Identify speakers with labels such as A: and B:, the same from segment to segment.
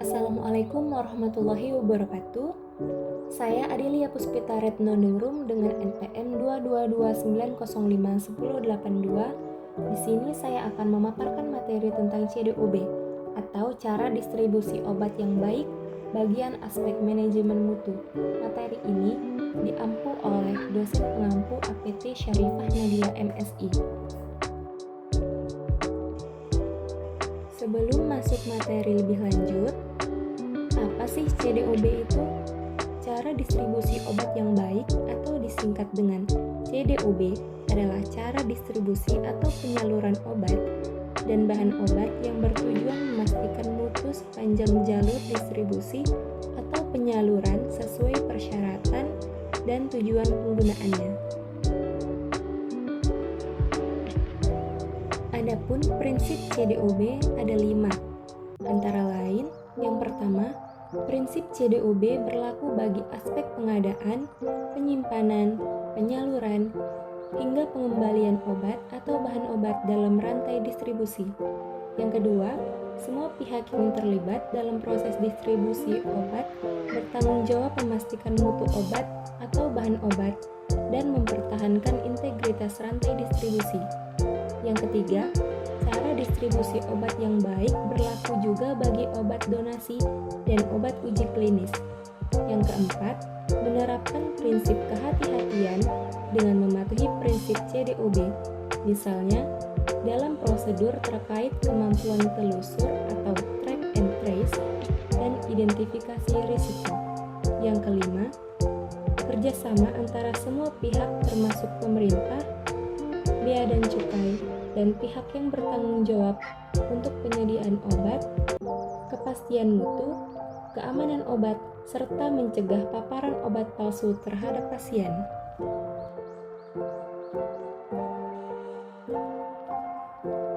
A: Assalamualaikum warahmatullahi wabarakatuh. Saya Adelia Puspita Retnoningrum dengan NPM 222905102. Di sini saya akan memaparkan materi tentang CDOB atau cara distribusi obat yang baik, bagian aspek manajemen mutu. Materi ini diampu oleh dosen pengampu APT Syarifah Nadia MSI. Sebelum masuk materi lebih lanjut, apa sih CDOB itu? Cara distribusi obat yang baik atau disingkat dengan CDOB adalah cara distribusi atau penyaluran obat dan bahan obat yang bertujuan memastikan mutu sepanjang jalur distribusi atau penyaluran sesuai persyaratan dan tujuan penggunaannya. Adapun prinsip CDOB ada 5, antara lain yang pertama, prinsip CDOB berlaku bagi aspek pengadaan, penyimpanan, penyaluran, hingga pengembalian obat atau bahan obat dalam rantai distribusi. Yang kedua, semua pihak yang terlibat dalam proses distribusi obat bertanggung jawab memastikan mutu obat atau bahan obat dan mempertahankan integritas rantai distribusi. Yang ketiga, cara distribusi obat yang baik berlaku juga bagi obat donasi dan obat uji klinis. Yang keempat, menerapkan prinsip kehati-hatian dengan mematuhi prinsip CDOB, misalnya dalam prosedur terkait kemampuan telusur atau track and trace dan identifikasi risiko. Yang kelima, kerjasama antara semua pihak termasuk pemerintah, bea dan cukai, dan pihak yang bertanggung jawab untuk penyediaan obat, kepastian mutu, keamanan obat, serta mencegah paparan obat palsu terhadap pasien.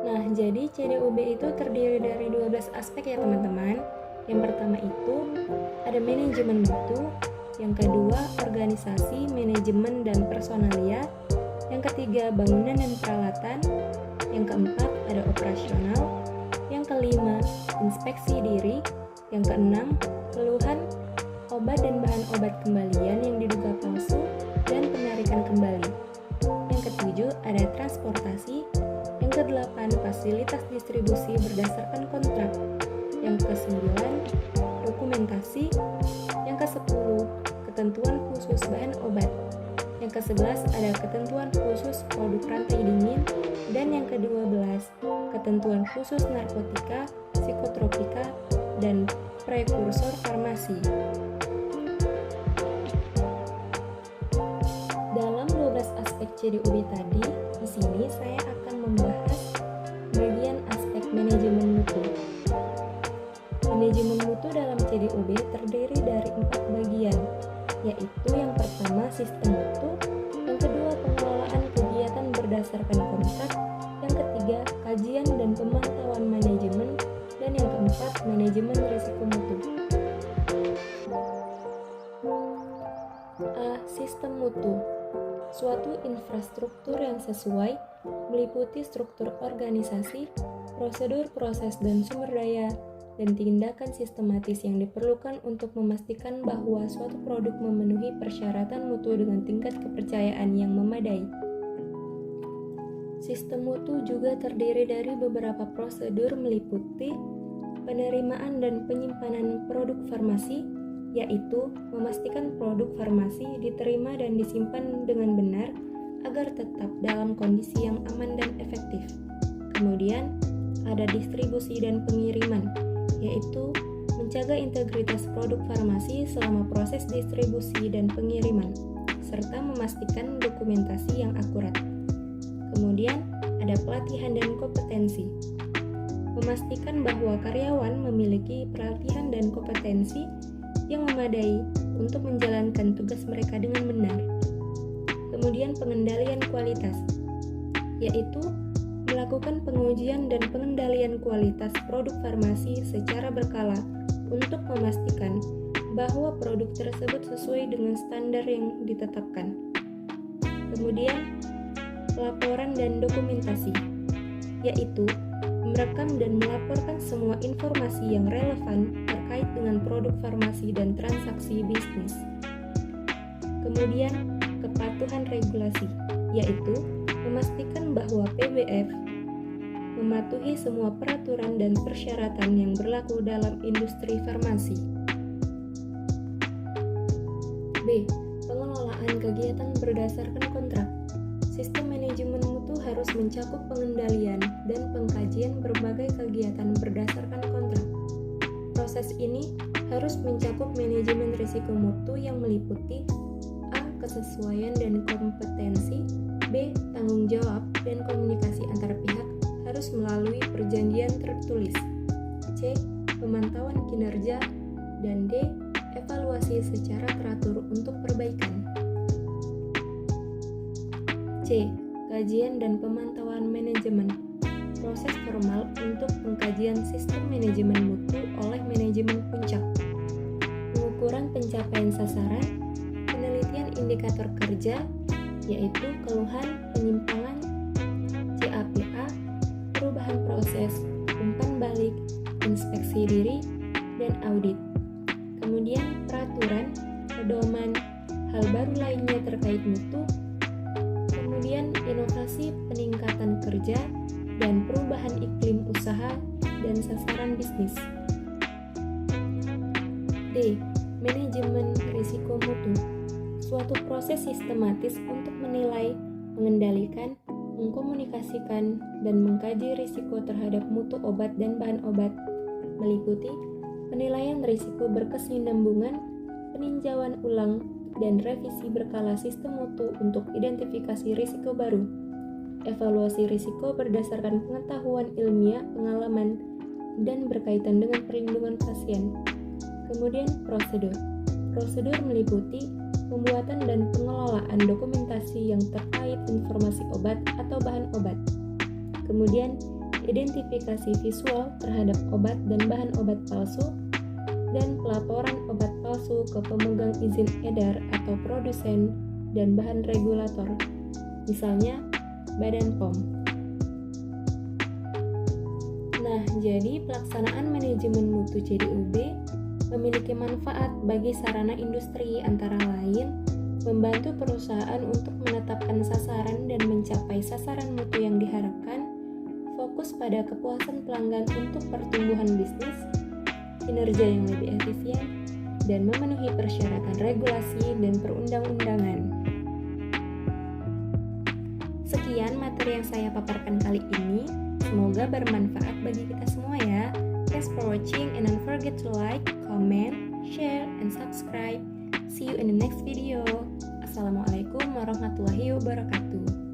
A: Nah, jadi CDOB itu terdiri dari 12 aspek ya teman-teman. Yang pertama itu ada manajemen mutu, yang kedua organisasi, manajemen, dan personalia, yang ketiga bangunan dan peralatan, yang keempat ada operasional, yang kelima inspeksi diri, yang keenam keluhan obat dan bahan obat kembalian yang diduga palsu dan penarikan kembali, yang ketujuh ada transportasi, yang kedelapan fasilitas distribusi berdasarkan kontrak, yang kesembilan dokumentasi, yang kesepuluh ketentuan khusus bahan obat, yang ke-11 ada ketentuan khusus produk rantai dingin, dan yang ke-12 ketentuan khusus narkotika, psikotropika, dan prekursor farmasi. Dalam 12 aspek CDOB tadi, di sini saya akan membahas bagian aspek manajemen mutu. Manajemen mutu dalam CDOB terdiri dari 4 bagian, yaitu yang pertama sistem mutu, yang kedua pengelolaan kegiatan berdasarkan kontrak, yang ketiga kajian dan pemantauan manajemen, dan yang keempat manajemen risiko mutu. Sistem mutu, suatu infrastruktur yang sesuai, meliputi struktur organisasi, prosedur, proses, dan sumber daya, dan tindakan sistematis yang diperlukan untuk memastikan bahwa suatu produk memenuhi persyaratan mutu dengan tingkat kepercayaan yang memadai. Sistem mutu juga terdiri dari beberapa prosedur meliputi penerimaan dan penyimpanan produk farmasi, yaitu memastikan produk farmasi diterima dan disimpan dengan benar agar tetap dalam kondisi yang aman dan efektif. Kemudian, ada distribusi dan pengiriman, yaitu menjaga integritas produk farmasi selama proses distribusi dan pengiriman, serta memastikan dokumentasi yang akurat. Kemudian, ada pelatihan dan kompetensi. Memastikan bahwa karyawan memiliki pelatihan dan kompetensi yang memadai untuk menjalankan tugas mereka dengan benar. Kemudian, pengendalian kualitas, yaitu melakukan pengujian dan pengendalian kualitas produk farmasi secara berkala untuk memastikan bahwa produk tersebut sesuai dengan standar yang ditetapkan. Kemudian, laporan dan dokumentasi, yaitu merekam dan melaporkan semua informasi yang relevan terkait dengan produk farmasi dan transaksi bisnis. Kemudian, kepatuhan regulasi, yaitu memastikan bahwa PBF mematuhi semua peraturan dan persyaratan yang berlaku dalam industri farmasi. B. Pengelolaan kegiatan berdasarkan kontrak. Sistem manajemen mutu harus mencakup pengendalian dan pengkajian berbagai kegiatan berdasarkan kontrak. Proses ini harus mencakup manajemen risiko mutu yang meliputi A. Kesesuaian dan kompetensi, B. Tanggung jawab dan komunikasi antar pihak harus melalui perjanjian tertulis, C. Pemantauan kinerja, dan D. Evaluasi secara teratur untuk perbaikan. C. Kajian dan pemantauan manajemen. Proses formal untuk pengkajian sistem manajemen mutu oleh manajemen puncak. Pengukuran pencapaian sasaran, penelitian indikator kerja, yaitu keluhan, penyimpangan, CAPA, perubahan proses, umpan balik, inspeksi diri, dan audit. Kemudian peraturan, pedoman, hal baru lainnya terkait mutu, kemudian inovasi peningkatan kerja, dan perubahan iklim usaha dan sasaran bisnis. D. Manajemen risiko mutu. Suatu proses sistematis untuk menilai, mengendalikan, mengkomunikasikan, dan mengkaji risiko terhadap mutu obat dan bahan obat, meliputi penilaian risiko berkesinambungan, peninjauan ulang, dan revisi berkala sistem mutu untuk identifikasi risiko baru, evaluasi risiko berdasarkan pengetahuan ilmiah, pengalaman, dan berkaitan dengan perlindungan pasien. Kemudian prosedur. Prosedur meliputi pembuatan dan pengelolaan dokumentasi yang terkait informasi obat atau bahan obat. Kemudian identifikasi visual terhadap obat dan bahan obat palsu, dan pelaporan obat palsu ke pemegang izin edar atau produsen dan bahan regulator, misalnya Badan POM. Nah, jadi pelaksanaan manajemen mutu CDOB memiliki manfaat bagi sarana industri antara lain membantu perusahaan untuk menetapkan sasaran dan mencapai sasaran mutu yang diharapkan, fokus pada kepuasan pelanggan untuk pertumbuhan bisnis, kinerja yang lebih efisien, dan memenuhi persyaratan regulasi dan perundang-undangan. Sekian materi yang saya paparkan kali ini. Semoga bermanfaat bagi kita semua ya. Thanks for watching and don't forget to like, comment, share, and subscribe. See you in the next video. Assalamualaikum warahmatullahi wabarakatuh.